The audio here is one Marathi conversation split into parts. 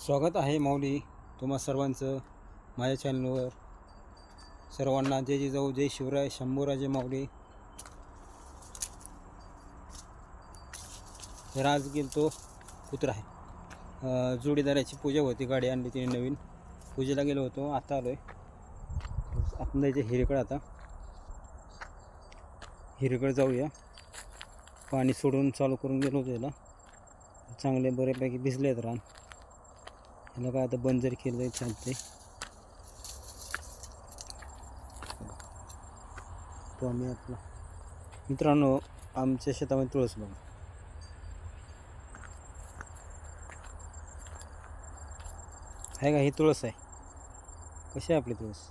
स्वागत आहे माऊली तुम्हा सर्वांचं माझ्या चॅनलवर. सर्वांना जय जिजाऊ, जय शिवराय, शंभूराजे माऊली. तर आज गेलतो कुत्रा आहे जोडीदाराची पूजा होती, गाडी आणली तिने नवीन, पूजेला गेलो होतो. आता आलो आहे आपण जायचं हिरेकडे. आता हिरेकडे जाऊया. पाणी सोडून चालू करून गेलो होतो याला, चांगले बऱ्यापैकी भिजले आहेत रान. ह्याला काय आता बंद जरी केलं तरी चालते. तो आम्ही आपला मित्रांनो आमच्या शेतामध्ये तुळस बघा आहे का, ही तुळस आहे. कशी आहे आपली तुळस,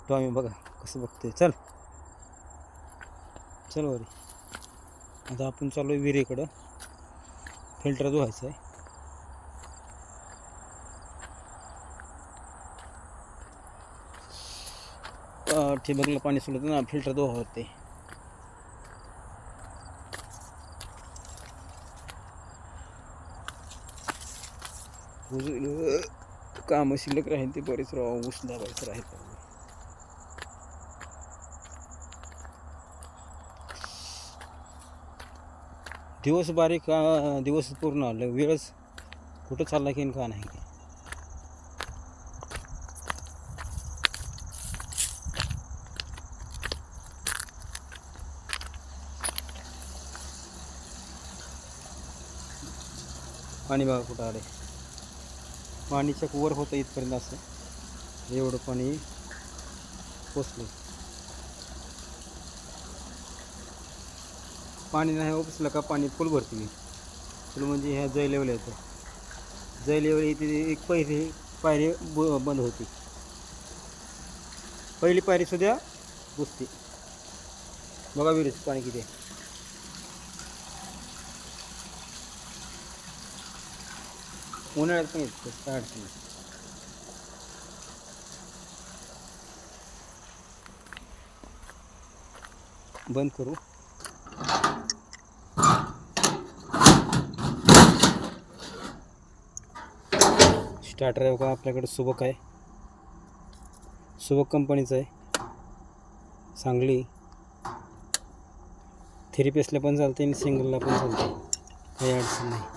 तो आम्ही बघा कसं बघतोय. चल चल वरी. आता आपण चालू आहे विहिरीकडं, फिल्टर धुवायचं आहे. ठिबकला पाणी सोडतं ना, फिल्टर धुवा होते. काम शिल्लक राहील ते बरेच राव, ऊस दाबायचं राहील. दिवस बारीक, दिवस पूर्ण आलं, वेळच कुठं चालला की का नाही. पाणी बघा कुठं आले, पाणीच्या वर होतं इथपर्यंत, असं एवढं पाणी पोचलं. पाणी नाही उपसलं का पाणी फुल भरते. फुल म्हणजे ह्या जय लेवल येतं. जय लेवल इथे एक पहिली पायरी बंद होती, पहिली पायरी सुद्धा बुजते. बघा विहिरीचं पाणी किती आहे. उन्हाळ्यात पण येतं, काय अडचण नाही. बंद करू. स्टार्टर आहे का आपल्याकडे, सुबक आहे, सुबक कंपनीचं आहे, चांगली. 3 पीसला पण चालते आणि सिंगलला पण चालते, काही अडचण नाही.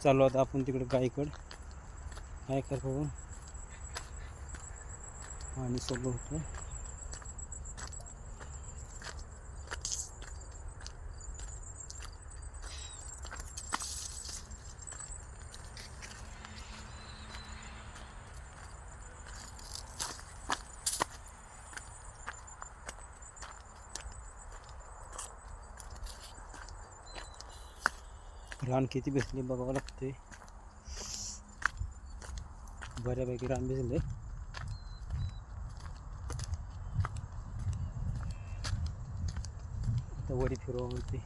चालू आता आपण तिकडे गायीकडं, काय कर बघून पाणी सोडलं होतं. रान किती भिजले बघावं लागते, बऱ्यापैकी रान भिजले. आता वरी फिरवते.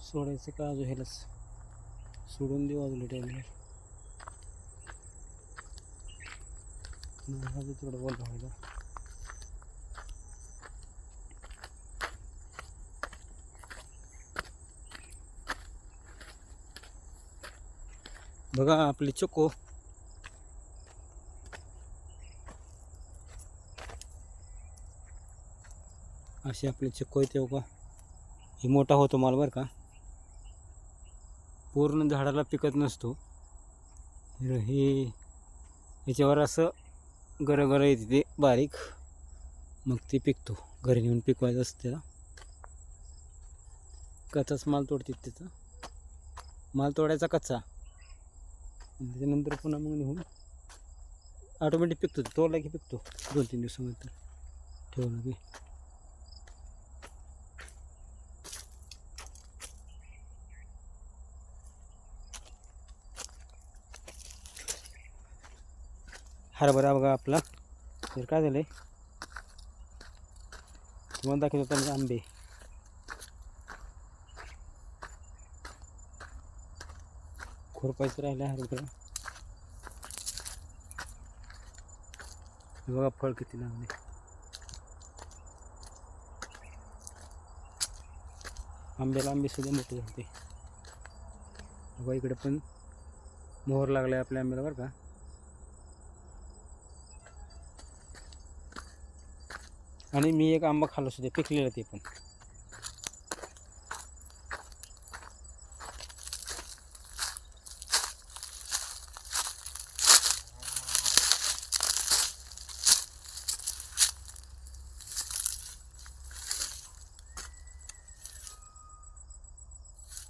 सोडायचं का अजून ह्यालाच सोडून देऊ अजून टाईमला अजून थोडं बोल व्हायला. बघा आपली चोको अशी आपली चिक्को येते का. ही मोठा होतो माल बरं का, पूर्ण झाडाला पिकत नसतो. हे याच्यावर असं गरं येते ते बारीक, मग ती पिकतो. घरी नेऊन पिकवायचं असतं त्याला. कच्चाच माल तोडतात त्याचा, माल तोडायचा कच्चा, त्याच्यानंतर पुन्हा मग नेऊन ऑटोमॅटिक पिकतो. तोडला की पिकतो 2-3 दिवसानंतर ठेवलं की. हरभरा बघा आपला. तर काय झालं आहे तुम्हाला दाखवत होता आंबे. खुरपायचं राहिलं हरभरा. बघा फळ किती लागले. आंब्याला आंबे सुद्धा मोठे झाले. बघा इकडे पण मोहर लागलाय आपल्या आंब्याला बरं का. आणि मी एक आंबा खाल्ला सुद्धा पिकलेला ते पण.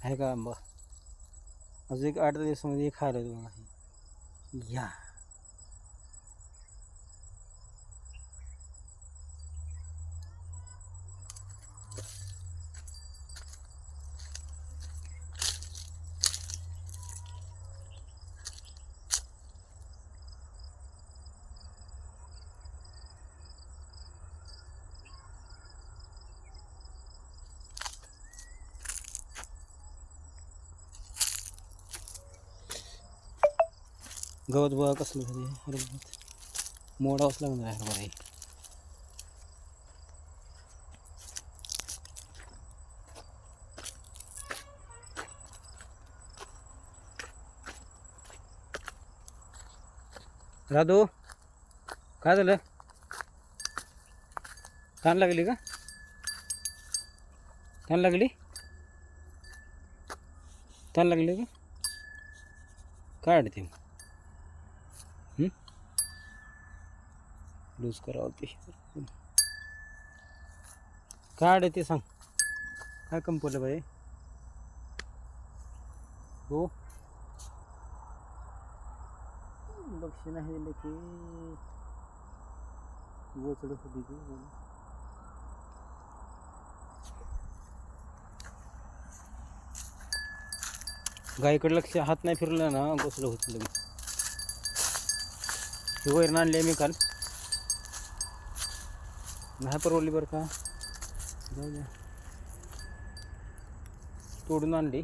आहे का आंबा. अजून एक 8 दिवसामध्ये खायला तुम्हाला घ्या. गवत बघा कसलं झाले. हरभऱ्यात मोडावंच लागणार आहे हरभरा. राधू काय झालं. ताण लागली का. ताण लागली. ताण लागली का. काय अडते लूज करावं ते. काय अडते सांग. काय कंपवलं बाई. हो लक्ष नाही दिलं की गोचडत होती ती. गायकडे लक्ष हात नाही फिरला ना गोचडं होत लगेच. ही वैरण आणली मी काल. नाही परवडली बरं का. जाऊ द्या तोडून आणली.